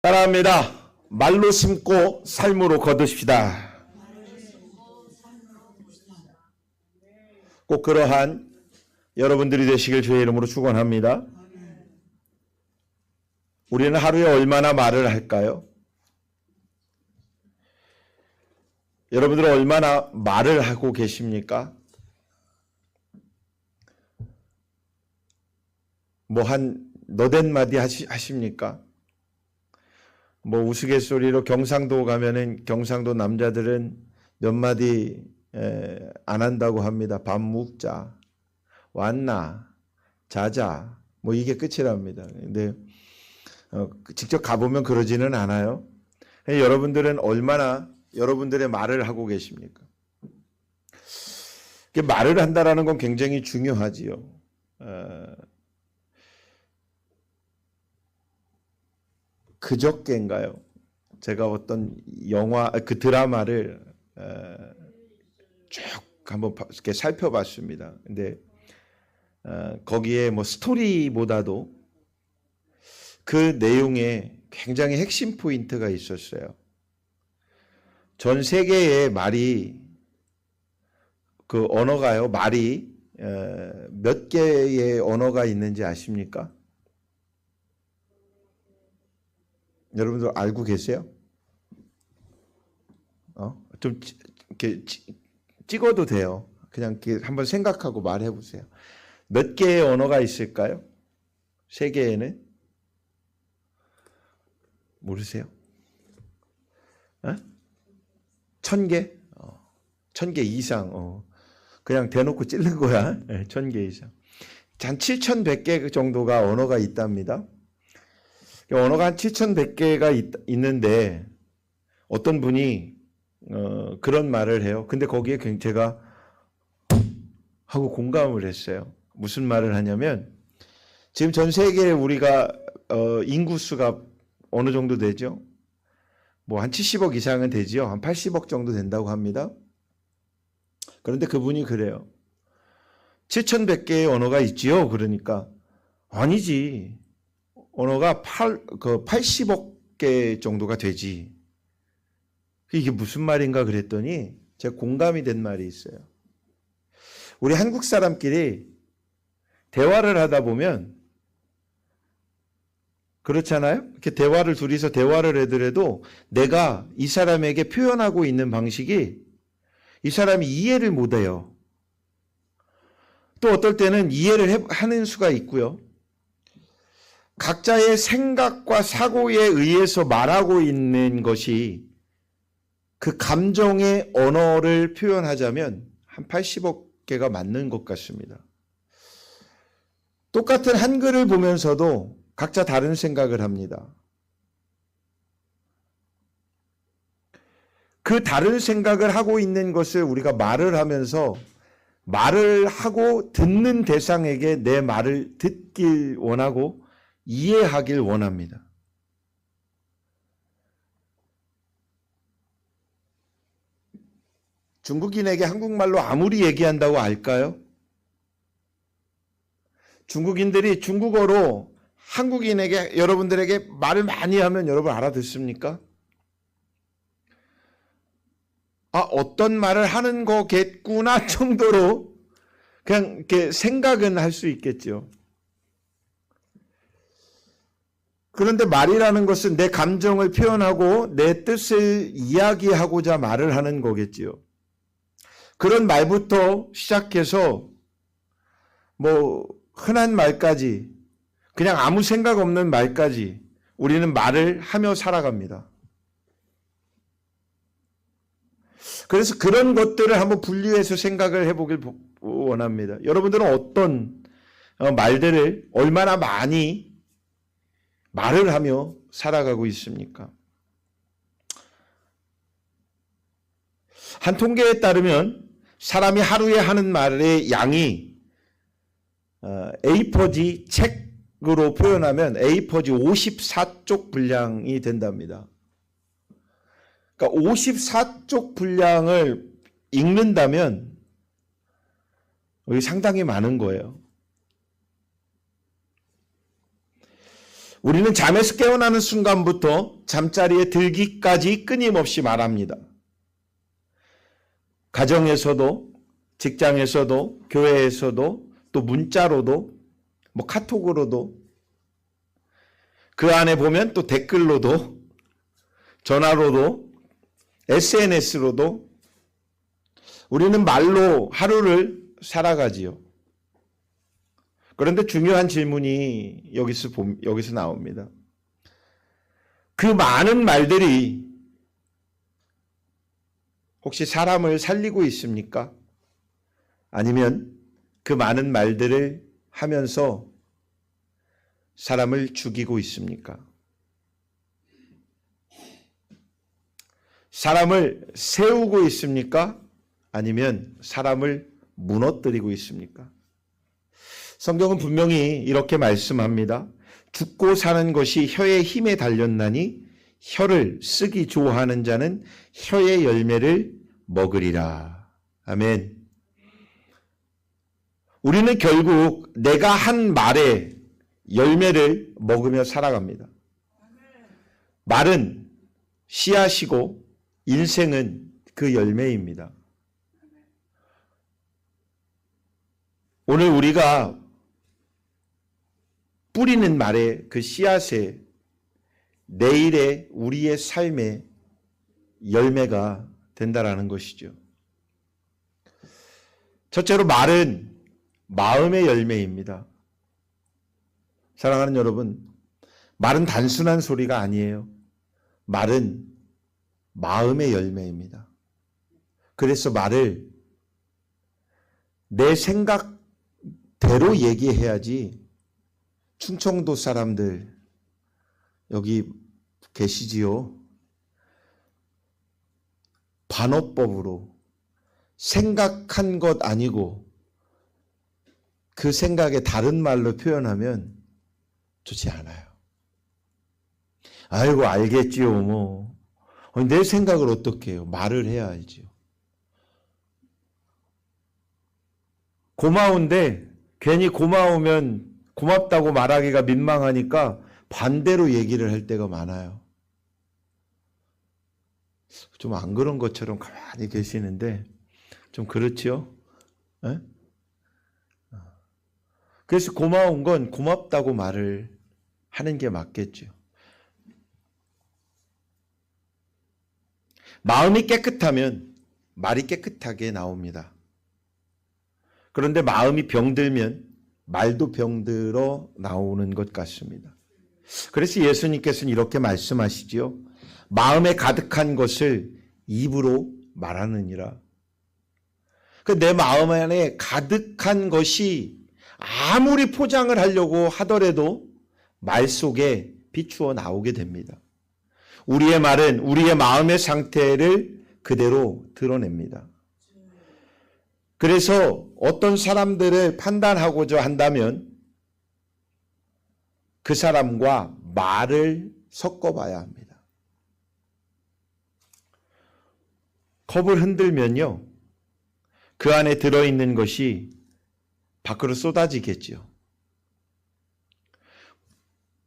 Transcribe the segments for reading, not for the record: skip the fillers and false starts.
따라합니다. 말로 심고 삶으로 거두십시다. 꼭 그러한 여러분들이 되시길 주의 이름으로 축원합니다. 우리는 하루에 얼마나 말을 할까요? 여러분들은 얼마나 말을 하고 계십니까? 뭐 한 너댓 마디 하십니까? 뭐 우스갯소리로 경상도 가면은 경상도 남자들은 몇 마디 안 한다고 합니다. 밥 먹자, 왔나, 자자, 뭐 이게 끝이랍니다. 근데 직접 가보면 그러지는 않아요. 여러분들은 얼마나 여러분들의 말을 하고 계십니까? 말을 한다라는 건 굉장히 중요하지요. 그저께인가요? 제가 어떤 영화, 그 드라마를 쭉 한번 이렇게 살펴봤습니다. 근데 거기에 뭐 스토리보다도 그 내용에 굉장히 핵심 포인트가 있었어요. 전 세계의 말이, 그 언어가요, 말이 몇 개의 언어가 있는지 아십니까? 여러분들 알고 계세요? 좀 이렇게 찍어도 돼요. 그냥 이렇게 한번 생각하고 말해 보세요. 몇 개의 언어가 있을까요? 세계에는? 모르세요? 1000개? 1000개 이상. 그냥 대놓고 찔른 거야. 1000개 이상. 한 7100개 정도가 언어가 있답니다. 언어가 한 7100개가 있는데 어떤 분이 그런 말을 해요. 근데 거기에 제가 하고 공감을 했어요. 무슨 말을 하냐면, 지금 전 세계에 우리가 인구수가 어느 정도 되죠? 뭐 한 70억 이상은 되지요. 한 80억 정도 된다고 합니다. 그런데 그분이 그래요. 7100개의 언어가 있지요. 그러니까 아니지. 언어가 80억 개 정도가 되지. 이게 무슨 말인가 그랬더니 제가 공감이 된 말이 있어요. 우리 한국 사람끼리 대화를 하다 보면 그렇잖아요? 이렇게 대화를 둘이서 대화를 하더라도 내가 이 사람에게 표현하고 있는 방식이 이 사람이 이해를 못해요. 또 어떨 때는 이해를 하는 수가 있고요. 각자의 생각과 사고에 의해서 말하고 있는 것이 그 감정의 언어를 표현하자면 한 80억 개가 맞는 것 같습니다. 똑같은 한글을 보면서도 각자 다른 생각을 합니다. 그 다른 생각을 하고 있는 것을 우리가 말을 하면서 말을 하고 듣는 대상에게 내 말을 듣길 원하고 이해하길 원합니다. 중국인에게 한국말로 아무리 얘기한다고 알까요? 중국인들이 중국어로 한국인에게, 여러분들에게 말을 많이 하면 여러분 알아듣습니까? 어떤 말을 하는 거겠구나 정도로 그냥 이렇게 생각은 할 수 있겠죠. 그런데 말이라는 것은 내 감정을 표현하고 내 뜻을 이야기하고자 말을 하는 거겠지요. 그런 말부터 시작해서 뭐 흔한 말까지, 그냥 아무 생각 없는 말까지 우리는 말을 하며 살아갑니다. 그래서 그런 것들을 한번 분류해서 생각을 해보길 원합니다. 여러분들은 어떤 말들을 얼마나 많이 말을 하며 살아가고 있습니까? 한 통계에 따르면 사람이 하루에 하는 말의 양이 A4지 책으로 표현하면 A4지 54쪽 분량이 된답니다. 그러니까 54쪽 분량을 읽는다면 상당히 많은 거예요. 우리는 잠에서 깨어나는 순간부터 잠자리에 들기까지 끊임없이 말합니다. 가정에서도, 직장에서도, 교회에서도, 또 문자로도, 카톡으로도, 그 안에 보면 또 댓글로도, 전화로도, SNS로도 우리는 말로 하루를 살아가지요. 그런데 중요한 질문이 여기서 나옵니다. 그 많은 말들이 혹시 사람을 살리고 있습니까? 아니면 그 많은 말들을 하면서 사람을 죽이고 있습니까? 사람을 세우고 있습니까? 아니면 사람을 무너뜨리고 있습니까? 성경은 분명히 이렇게 말씀합니다. 죽고 사는 것이 혀의 힘에 달렸나니 혀를 쓰기 좋아하는 자는 혀의 열매를 먹으리라. 아멘. 우리는 결국 내가 한 말의 열매를 먹으며 살아갑니다. 말은 씨앗이고 인생은 그 열매입니다. 오늘 우리가 뿌리는 말의 그 씨앗에 내일의 우리의 삶의 열매가 된다라는 것이죠. 첫째로 말은 마음의 열매입니다. 사랑하는 여러분, 말은 단순한 소리가 아니에요. 말은 마음의 열매입니다. 그래서 말을 내 생각대로 얘기해야지. 충청도 사람들 여기 계시지요? 반어법으로 생각한 것 아니고 그 생각에 다른 말로 표현하면 좋지 않아요. 아이고 알겠지요 뭐. 내 생각을 어떻게 해요? 말을 해야 알지요. 고마운데 괜히 고마우면 고맙다고 말하기가 민망하니까 반대로 얘기를 할 때가 많아요. 좀 안 그런 것처럼 가만히 계시는데 좀 그렇지요? 에? 그래서 고마운 건 고맙다고 말을 하는 게 맞겠죠. 마음이 깨끗하면 말이 깨끗하게 나옵니다. 그런데 마음이 병들면 말도 병들어 나오는 것 같습니다. 그래서 예수님께서는 이렇게 말씀하시지요. 마음에 가득한 것을 입으로 말하느니라. 내 마음 안에 가득한 것이 아무리 포장을 하려고 하더라도 말 속에 비추어 나오게 됩니다. 우리의 말은 우리의 마음의 상태를 그대로 드러냅니다. 그래서 어떤 사람들을 판단하고자 한다면 그 사람과 말을 섞어봐야 합니다. 컵을 흔들면요, 그 안에 들어있는 것이 밖으로 쏟아지겠죠.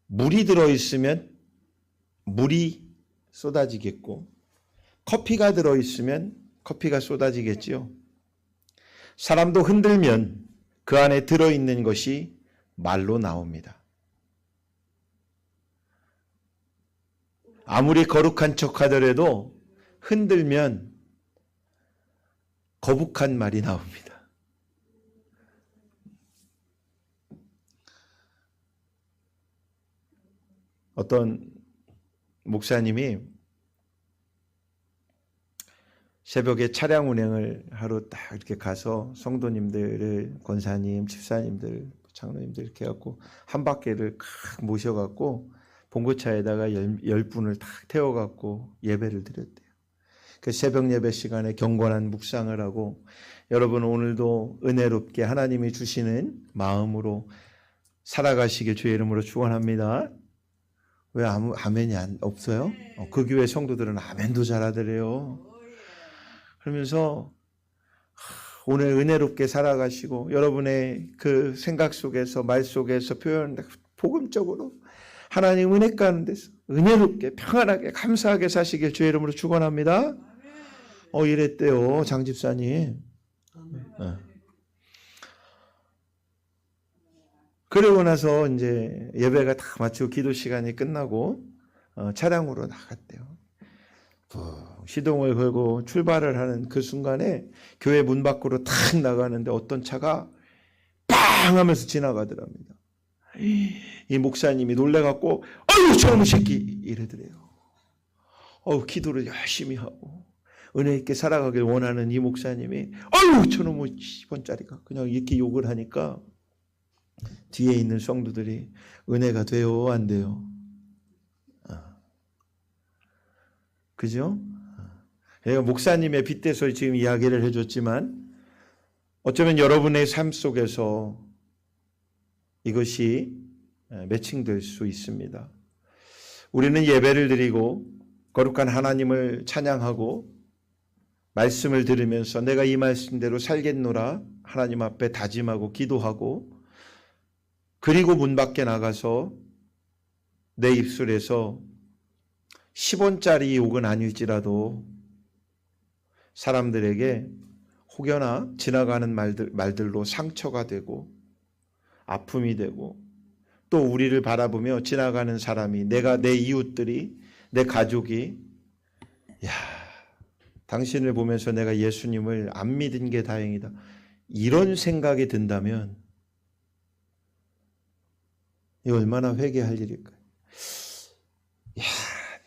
물이 들어있으면 물이 쏟아지겠고, 커피가 들어있으면 커피가 쏟아지겠죠. 사람도 흔들면 그 안에 들어있는 것이 말로 나옵니다. 아무리 거룩한 척 하더라도 흔들면 거북한 말이 나옵니다. 어떤 목사님이 새벽에 차량 운행을 하러 딱 이렇게 가서 성도님들을, 권사님, 집사님들, 장로님들 이렇게 해갖고 한 바퀴를 칵 모셔갖고 봉고차에다가 10분을 딱 태워갖고 예배를 드렸대요. 그 새벽 예배 시간에 경건한 묵상을 하고, 여러분 오늘도 은혜롭게 하나님이 주시는 마음으로 살아가시길 주의 이름으로 축원합니다. 왜 아멘이 없어요? 그 교회 성도들은 아멘도 잘하더래요. 그러면서 오늘 은혜롭게 살아가시고 여러분의 그 생각 속에서 말 속에서 표현 복음적으로 하나님 은혜 가는 데서 은혜롭게 평안하게 감사하게 사시길 주의 이름으로 축원합니다. 이랬대요, 장 집사님. 그러고 나서 이제 예배가 다 마치고 기도 시간이 끝나고 차량으로 나갔대요. 시동을 걸고 출발을 하는 그 순간에 교회 문 밖으로 탁 나가는데 어떤 차가 빵 하면서 지나가더랍니다. 이 목사님이 놀래갖고 아유 저놈의 새끼 이러더래요. 기도를 열심히 하고 은혜 있게 살아가길 원하는 이 목사님이 아유 저놈의 10원짜리가 그냥 이렇게 욕을 하니까 뒤에 있는 성도들이 은혜가 돼요 안 돼요? 그죠? 제가 목사님의 빗대서 지금 이야기를 해줬지만 어쩌면 여러분의 삶 속에서 이것이 매칭될 수 있습니다. 우리는 예배를 드리고 거룩한 하나님을 찬양하고 말씀을 들으면서 내가 이 말씀대로 살겠노라 하나님 앞에 다짐하고 기도하고 그리고 문 밖에 나가서 내 입술에서 10원짜리 욕은 아닐지라도 사람들에게 혹여나 지나가는 말들로 상처가 되고 아픔이 되고 또 우리를 바라보며 지나가는 사람이 내 이웃들이 내 가족이 야 당신을 보면서 내가 예수님을 안 믿은 게 다행이다 이런 생각이 든다면 이 얼마나 회개할 일일까요? 야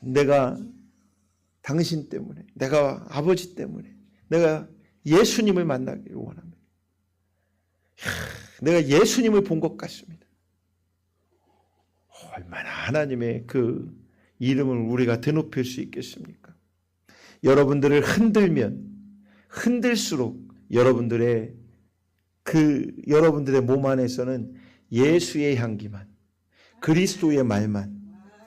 내가 당신 때문에 내가 아버지 때문에 내가 예수님을 만나기를 원합니다. 내가 예수님을 본 것 같습니다. 얼마나 하나님의 그 이름을 우리가 드높일 수 있겠습니까? 여러분들을 흔들면 흔들수록 여러분들의 몸 안에서는 예수의 향기만 그리스도의 말만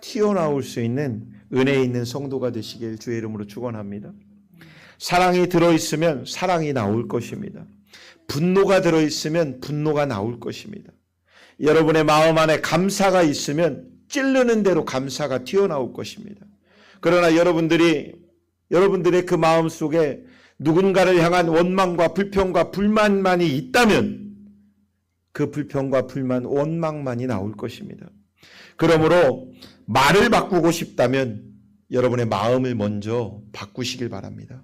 튀어나올 수 있는 은혜 있는 성도가 되시길 주의 이름으로 축원합니다. 사랑이 들어있으면 사랑이 나올 것입니다. 분노가 들어있으면 분노가 나올 것입니다. 여러분의 마음 안에 감사가 있으면 찌르는 대로 감사가 튀어나올 것입니다. 그러나 여러분들의 그 마음 속에 누군가를 향한 원망과 불평과 불만만이 있다면 그 불평과 불만, 원망만이 나올 것입니다. 그러므로 말을 바꾸고 싶다면 여러분의 마음을 먼저 바꾸시길 바랍니다.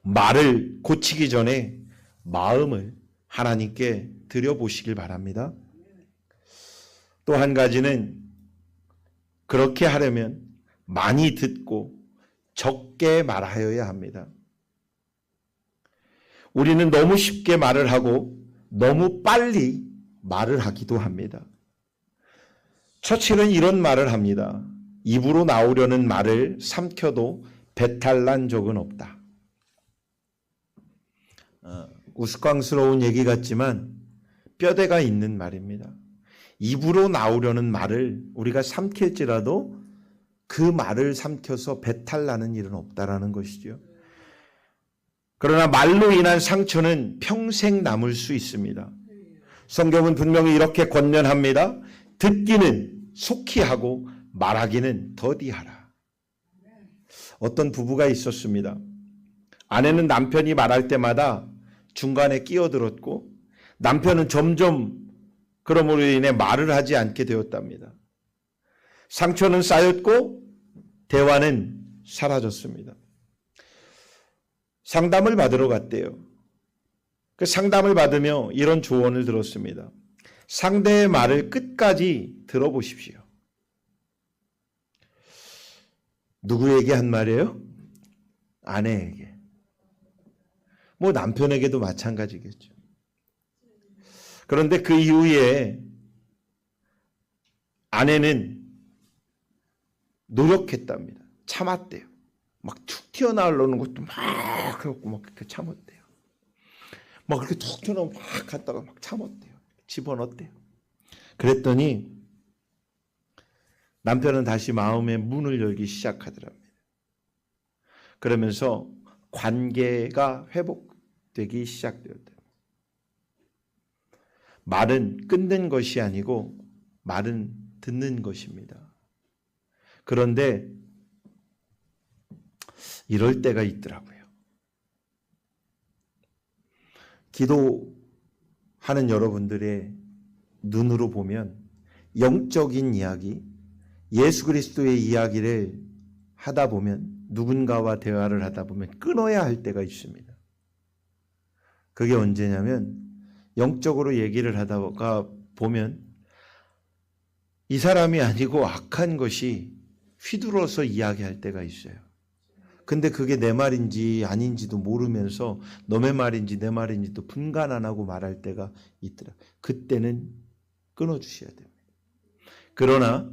말을 고치기 전에 마음을 하나님께 드려보시길 바랍니다. 또 한 가지는 그렇게 하려면 많이 듣고 적게 말하여야 합니다. 우리는 너무 쉽게 말을 하고 너무 빨리 말을 하기도 합니다. 처칠은 이런 말을 합니다. 입으로 나오려는 말을 삼켜도 배탈 난 적은 없다. 우스꽝스러운 얘기 같지만 뼈대가 있는 말입니다. 입으로 나오려는 말을 우리가 삼킬지라도 그 말을 삼켜서 배탈 나는 일은 없다라는 것이죠. 그러나 말로 인한 상처는 평생 남을 수 있습니다. 성경은 분명히 이렇게 권면합니다. 듣기는 속히 하고 말하기는 더디하라. 어떤 부부가 있었습니다. 아내는 남편이 말할 때마다 중간에 끼어들었고 남편은 점점 그러므로 인해 말을 하지 않게 되었답니다. 상처는 쌓였고 대화는 사라졌습니다. 상담을 받으러 갔대요. 그 상담을 받으며 이런 조언을 들었습니다. 상대의 말을 끝까지 들어보십시오. 누구에게 한 말이에요? 아내에게. 뭐 남편에게도 마찬가지겠죠. 그런데 그 이후에 아내는 노력했답니다. 참았대요. 막 툭 튀어나오려는 것도 막 그렇고 막 그렇게 참았대요. 막 그렇게 툭 튀어나오면 막 갔다가 막 참았대요. 집어넣었대요. 그랬더니 남편은 다시 마음의 문을 열기 시작하더랍니다. 그러면서 관계가 회복되기 시작되었다. 말은 끊는 것이 아니고 말은 듣는 것입니다. 그런데 이럴 때가 있더라고요. 기도하는 여러분들의 눈으로 보면 영적인 이야기, 예수 그리스도의 이야기를 하다 보면, 누군가와 대화를 하다 보면 끊어야 할 때가 있습니다. 그게 언제냐면 영적으로 얘기를 하다가 보면 이 사람이 아니고 악한 것이 휘둘러서 이야기할 때가 있어요. 근데 그게 내 말인지 아닌지도 모르면서 너의 말인지 내 말인지도 분간 안 하고 말할 때가 있더라. 그때는 끊어주셔야 됩니다. 그러나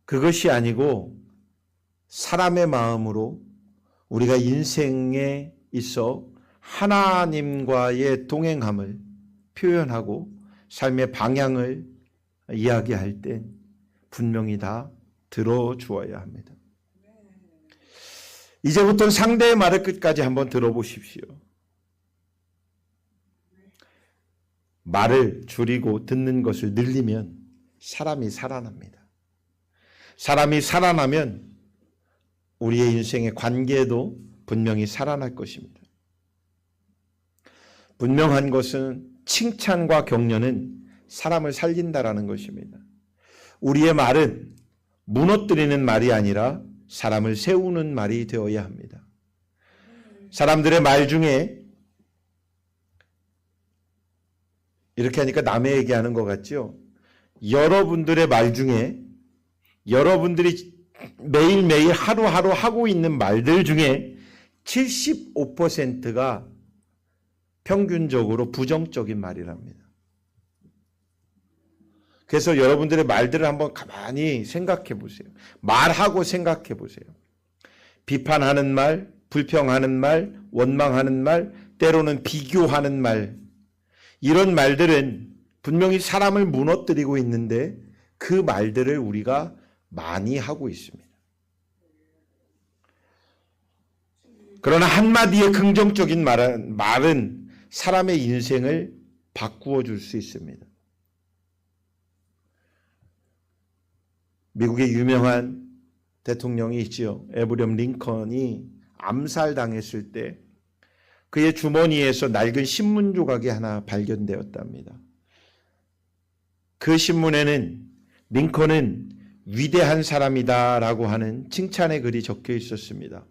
그것이 아니고 사람의 마음으로 우리가 인생에 있어 하나님과의 동행함을 표현하고 삶의 방향을 이야기할 때 분명히 다 들어주어야 합니다. 이제부터는 상대의 말을 끝까지 한번 들어보십시오. 말을 줄이고 듣는 것을 늘리면 사람이 살아납니다. 사람이 살아나면 우리의 인생의 관계도 분명히 살아날 것입니다. 분명한 것은 칭찬과 격려는 사람을 살린다라는 것입니다. 우리의 말은 무너뜨리는 말이 아니라 사람을 세우는 말이 되어야 합니다. 사람들의 말 중에 이렇게 하니까 남의 얘기하는 것 같죠? 여러분들의 말 중에 여러분들이 매일매일 하루하루 하고 있는 말들 중에 75%가 평균적으로 부정적인 말이랍니다. 그래서 여러분들의 말들을 한번 가만히 생각해 보세요. 말하고 생각해 보세요. 비판하는 말, 불평하는 말, 원망하는 말, 때로는 비교하는 말, 이런 말들은 분명히 사람을 무너뜨리고 있는데 그 말들을 우리가 많이 하고 있습니다. 그러나 한마디의 긍정적인 말은 사람의 인생을 바꾸어 줄 수 있습니다. 미국의 유명한 대통령이 있지요. 에브리엄 링컨이 암살당했을 때 그의 주머니에서 낡은 신문 조각이 하나 발견되었답니다. 그 신문에는 링컨은 위대한 사람이다라고 하는 칭찬의 글이 적혀 있었습니다.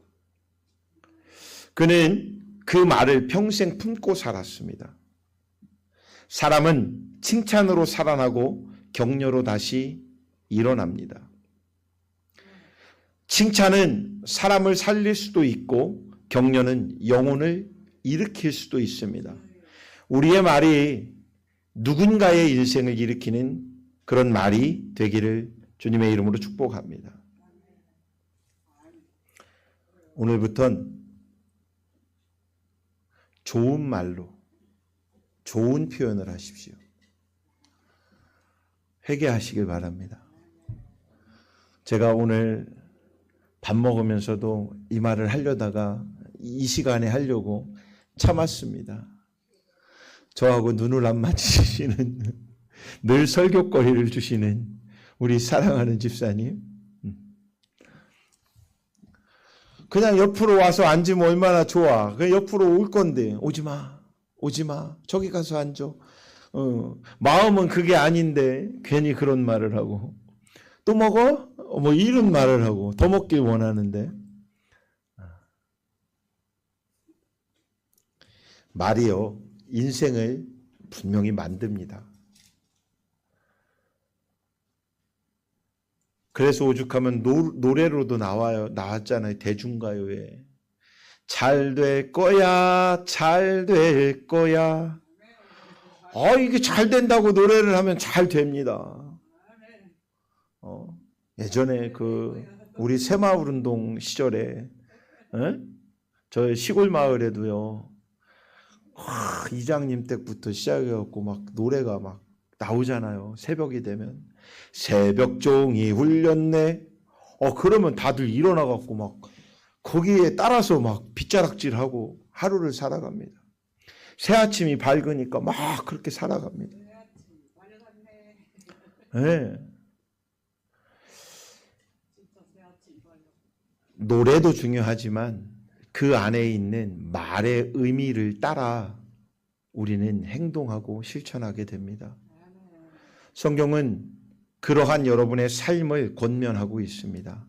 그는 그 말을 평생 품고 살았습니다. 사람은 칭찬으로 살아나고 격려로 다시 일어납니다. 칭찬은 사람을 살릴 수도 있고 격려는 영혼을 일으킬 수도 있습니다. 우리의 말이 누군가의 인생을 일으키는 그런 말이 되기를 주님의 이름으로 축복합니다. 오늘부터는 좋은 말로 좋은 표현을 하십시오. 회개하시길 바랍니다. 제가 오늘 밥 먹으면서도 이 말을 하려다가 이 시간에 하려고 참았습니다. 저하고 눈을 안 맞추시는 늘 설교거리를 주시는 우리 사랑하는 집사님, 그냥 옆으로 와서 앉으면 얼마나 좋아. 그냥 옆으로 올 건데 오지마 저기 가서 앉아. 마음은 그게 아닌데 괜히 그런 말을 하고 또 먹어? 뭐 이런 말을 하고 더 먹길 원하는데, 말이요 인생을 분명히 만듭니다. 그래서 오죽하면 노래로도 나왔잖아요. 대중가요에 잘 될 거야, 잘 될 거야. 이게 잘 된다고 노래를 하면 잘 됩니다. 예전에 우리 새마을운동 시절에 저 시골 마을에도요, 이장님 때부터 시작해갖고 막 노래가 막 나오잖아요. 새벽이 되면 새벽종이 울렸네. 그러면 다들 일어나갖고 막 거기에 따라서 막 빗자락질하고 하루를 살아갑니다. 새 아침이 밝으니까 막 그렇게 살아갑니다. 네. 노래도 중요하지만 그 안에 있는 말의 의미를 따라 우리는 행동하고 실천하게 됩니다. 성경은 그러한 여러분의 삶을 권면하고 있습니다.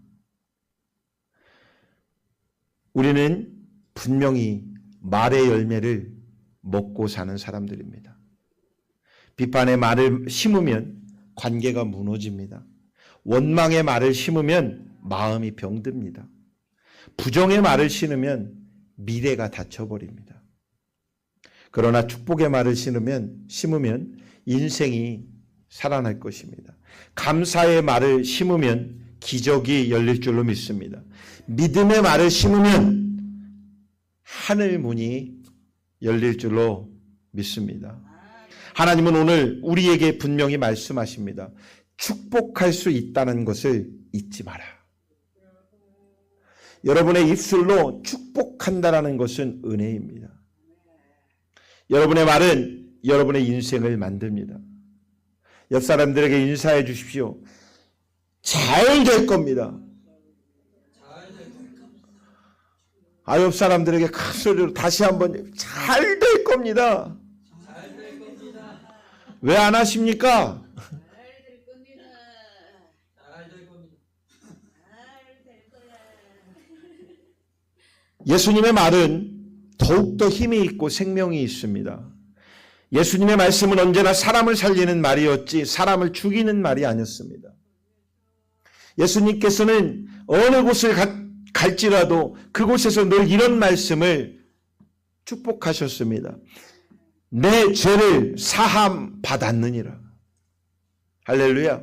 우리는 분명히 말의 열매를 먹고 사는 사람들입니다. 비판의 말을 심으면 관계가 무너집니다. 원망의 말을 심으면 마음이 병듭니다. 부정의 말을 심으면 미래가 닫혀버립니다. 그러나 축복의 말을 심으면 인생이 살아날 것입니다. 감사의 말을 심으면 기적이 열릴 줄로 믿습니다. 믿음의 말을 심으면 하늘 문이 열릴 줄로 믿습니다. 하나님은 오늘 우리에게 분명히 말씀하십니다. 축복할 수 있다는 것을 잊지 마라. 여러분의 입술로 축복한다는 것은 은혜입니다. 여러분의 말은 여러분의 인생을 만듭니다. 옆 사람들에게 인사해 주십시오. 잘 될 겁니다. 옆 사람들에게 큰 소리로 다시 한번 잘 될 겁니다. 왜 안 하십니까? 예수님의 말은 더욱더 힘이 있고 생명이 있습니다. 예수님의 말씀은 언제나 사람을 살리는 말이었지 사람을 죽이는 말이 아니었습니다. 예수님께서는 어느 곳을 갈지라도 그곳에서 늘 이런 말씀을 축복하셨습니다. 내 죄를 사함 받았느니라. 할렐루야.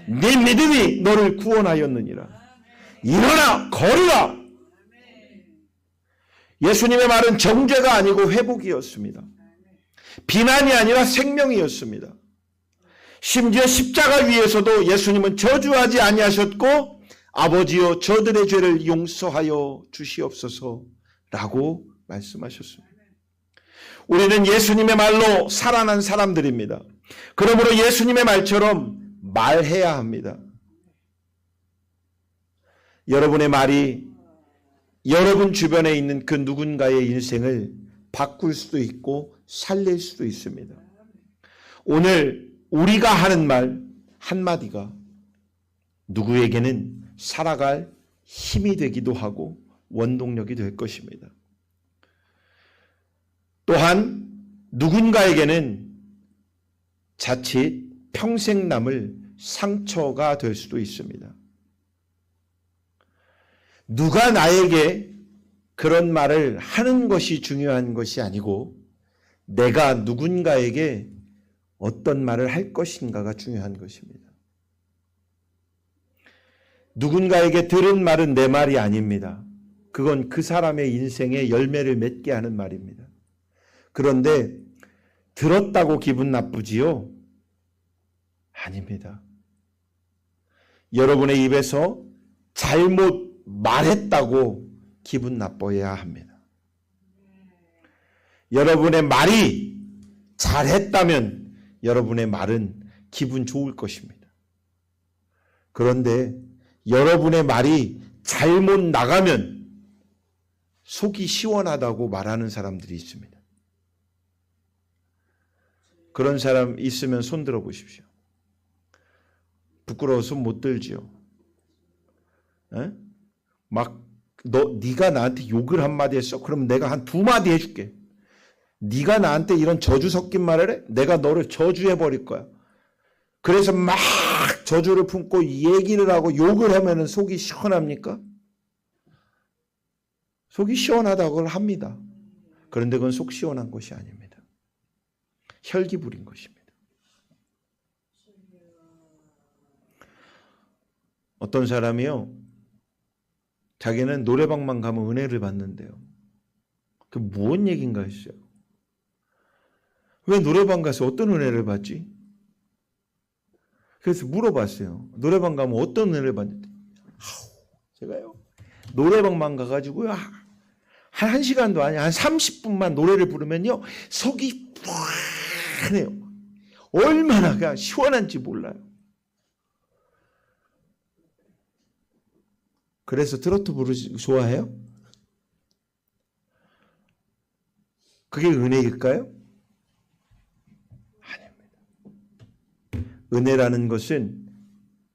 네 믿음이 너를 구원하였느니라. 일어나 걸으라. 예수님의 말은 정죄가 아니고 회복이었습니다. 비난이 아니라 생명이었습니다. 심지어 십자가 위에서도 예수님은 저주하지 아니하셨고 아버지여 저들의 죄를 용서하여 주시옵소서라고 말씀하셨습니다. 우리는 예수님의 말로 살아난 사람들입니다. 그러므로 예수님의 말처럼 말해야 합니다. 여러분의 말이 여러분 주변에 있는 그 누군가의 인생을 바꿀 수도 있고 살릴 수도 있습니다. 오늘 우리가 하는 말 한마디가 누구에게는 살아갈 힘이 되기도 하고 원동력이 될 것입니다. 또한 누군가에게는 자칫 평생 남을 상처가 될 수도 있습니다. 누가 나에게 그런 말을 하는 것이 중요한 것이 아니고 내가 누군가에게 어떤 말을 할 것인가가 중요한 것입니다. 누군가에게 들은 말은 내 말이 아닙니다. 그건 그 사람의 인생에 열매를 맺게 하는 말입니다. 그런데 들었다고 기분 나쁘지요? 아닙니다. 여러분의 입에서 잘못 말했다고 기분 나빠야 합니다. 여러분의 말이 잘했다면 여러분의 말은 기분 좋을 것입니다. 그런데 여러분의 말이 잘못 나가면 속이 시원하다고 말하는 사람들이 있습니다. 그런 사람 있으면 손 들어 보십시오. 부끄러워서 못 들지요. 에? 네가 나한테 욕을 한마디 했어? 그럼 내가 한 2마디 해줄게. 네가 나한테 이런 저주 섞인 말을 해? 내가 너를 저주해버릴 거야. 그래서 막 저주를 품고 얘기를 하고 욕을 하면 속이 시원합니까? 속이 시원하다고 합니다. 그런데 그건 속 시원한 것이 아닙니다. 혈기 부린 것입니다. 어떤 사람이요, 자기는 노래방만 가면 은혜를 받는데요. 그 무슨 얘기인가 했어요. 왜 노래방 가서 어떤 은혜를 받지? 그래서 물어봤어요. 노래방 가면 어떤 은혜를 받는지. 제가요, 노래방만 가가지고요, 한 1시간도 아니야, 한 30분만 노래를 부르면요, 속이 푸근해요. 얼마나 그냥 시원한지 몰라요. 그래서 트로트 부르시 좋아해요? 그게 은혜일까요? 아닙니다. 은혜라는 것은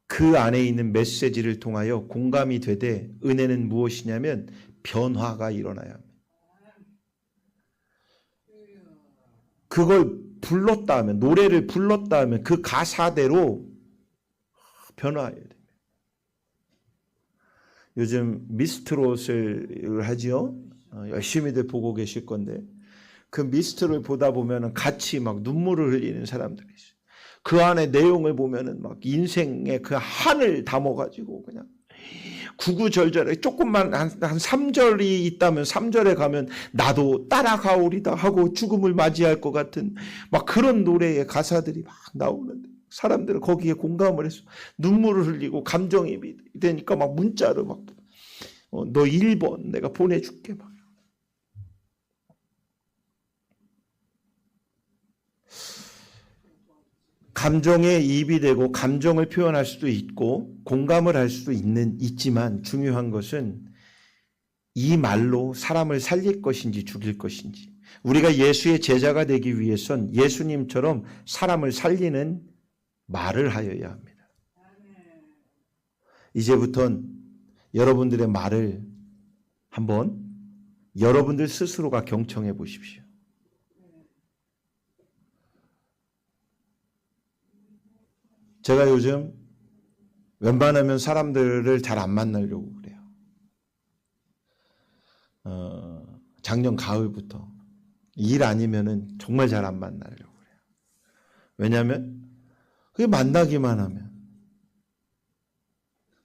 그 안에 있는 메시지를 통하여 공감이 되되, 은혜는 무엇이냐면 변화가 일어나야 합니다. 그걸 불렀다 하면, 노래를 불렀다 하면 그 가사대로 변화해야 됩니다. 요즘 미스트롯을 하지요. 열심히들 보고 계실 건데, 그 미스트롯을 보다 보면 같이 막 눈물을 흘리는 사람들이 있어요. 그 안에 내용을 보면은 막 인생의 그 한을 담아가지고 그냥 구구절절해. 조금만 한 3절이 있다면 3절에 가면 나도 따라가오리다 하고 죽음을 맞이할 것 같은 막 그런 노래의 가사들이 막 나오는데, 사람들은 거기에 공감을 해서 눈물을 흘리고 감정이입이 되니까 막 문자로 막 너 1번 내가 보내줄게 막. 감정에 이입이 되고 감정을 표현할 수도 있고 공감을 할 수도 있지만, 중요한 것은 이 말로 사람을 살릴 것인지 죽일 것인지. 우리가 예수의 제자가 되기 위해선 예수님처럼 사람을 살리는 말을 하여야 합니다. 이제부턴 여러분들의 말을 한번 여러분들 스스로가 경청해 보십시오. 제가 요즘 웬만하면 사람들을 잘 안 만나려고 그래요. 작년 가을부터 일 아니면은 정말 잘 안 만나려고 그래요. 왜냐하면 그게 만나기만 하면,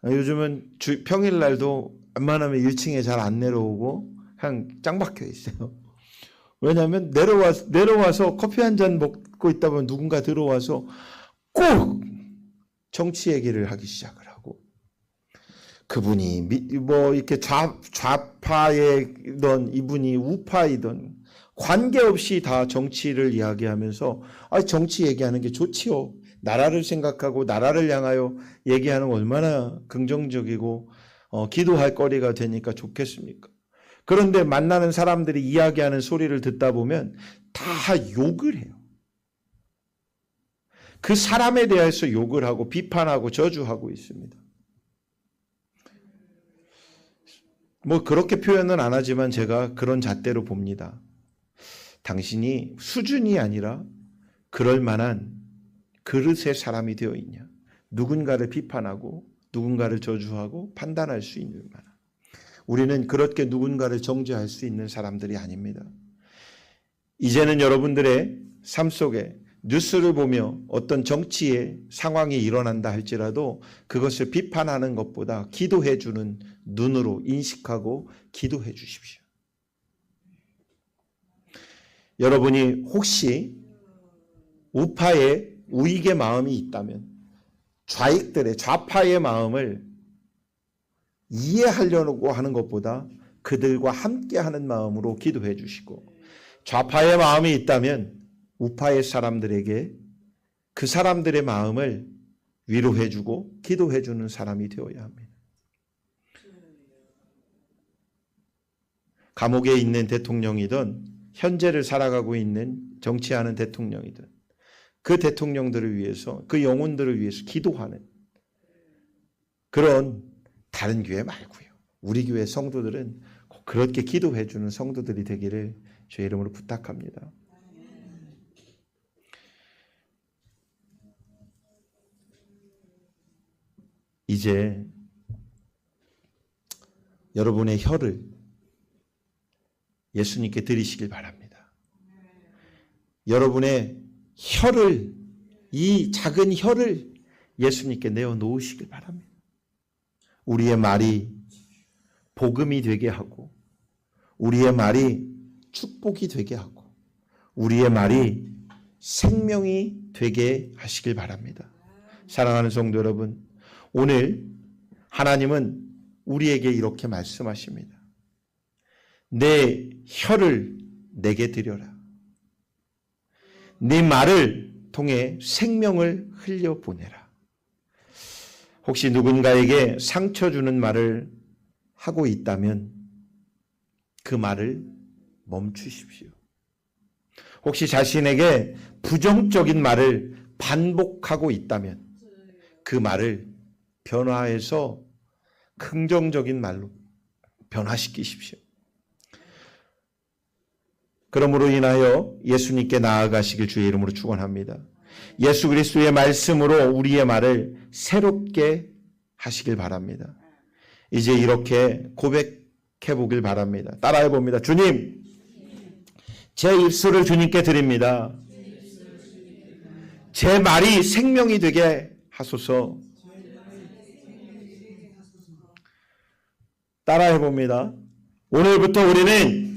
요즘은 평일날도 웬만하면 1층에 잘 안 내려오고 그냥 짱 박혀 있어요. 왜냐하면 내려와서 커피 한 잔 먹고 있다 보면 누군가 들어와서 꼭 정치 얘기를 하기 시작을 하고, 그분이 뭐 이렇게 좌파이던 이분이 우파이던 관계없이 다 정치를 이야기하면서, 정치 얘기하는 게 좋지요. 나라를 생각하고 나라를 향하여 얘기하는 건 얼마나 긍정적이고 기도할 거리가 되니까 좋겠습니까? 그런데 만나는 사람들이 이야기하는 소리를 듣다 보면 다 욕을 해요. 그 사람에 대해서 욕을 하고 비판하고 저주하고 있습니다. 뭐 그렇게 표현은 안 하지만 제가 그런 잣대로 봅니다. 당신이 수준이 아니라 그럴 만한 그릇의 사람이 되어 있냐? 누군가를 비판하고 누군가를 저주하고 판단할 수 있는 만한. 우리는 그렇게 누군가를 정죄할 수 있는 사람들이 아닙니다. 이제는 여러분들의 삶 속에 뉴스를 보며 어떤 정치의 상황이 일어난다 할지라도 그것을 비판하는 것보다 기도해 주는 눈으로 인식하고 기도해 주십시오. 여러분이 혹시 우파의 우익의 마음이 있다면 좌파의 마음을 이해하려고 하는 것보다 그들과 함께하는 마음으로 기도해 주시고, 좌파의 마음이 있다면 우파의 사람들에게 그 사람들의 마음을 위로해 주고 기도해 주는 사람이 되어야 합니다. 감옥에 있는 대통령이든 현재를 살아가고 있는 정치하는 대통령이든 그 대통령들을 위해서, 그 영혼들을 위해서 기도하는 그런, 다른 교회 말고요, 우리 교회 성도들은 꼭 그렇게 기도해 주는 성도들이 되기를 주의 이름으로 부탁합니다. 이제 여러분의 혀를 예수님께 드리시길 바랍니다. 여러분의 혀를, 이 작은 혀를 예수님께 내어 놓으시길 바랍니다. 우리의 말이 복음이 되게 하고, 우리의 말이 축복이 되게 하고, 우리의 말이 생명이 되게 하시길 바랍니다. 사랑하는 성도 여러분, 오늘 하나님은 우리에게 이렇게 말씀하십니다. 내 혀를 내게 드려라. 네 말을 통해 생명을 흘려보내라. 혹시 누군가에게 상처 주는 말을 하고 있다면 그 말을 멈추십시오. 혹시 자신에게 부정적인 말을 반복하고 있다면 그 말을 변화해서 긍정적인 말로 변화시키십시오. 그러므로 인하여 예수님께 나아가시길 주의 이름으로 축원합니다. 예수 그리스도의 말씀으로 우리의 말을 새롭게 하시길 바랍니다. 이제 이렇게 고백해 보길 바랍니다. 따라해 봅니다. 주님, 제 입술을 주님께 드립니다. 제 말이 생명이 되게 하소서. 따라해 봅니다. 오늘부터 우리는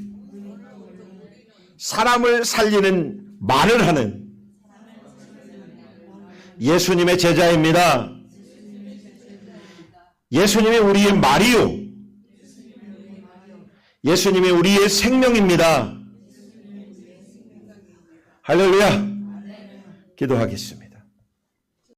사람을 살리는 말을 하는 예수님의 제자입니다. 예수님이 우리의 말이요. 예수님이 우리의 생명입니다. 할렐루야. 기도하겠습니다.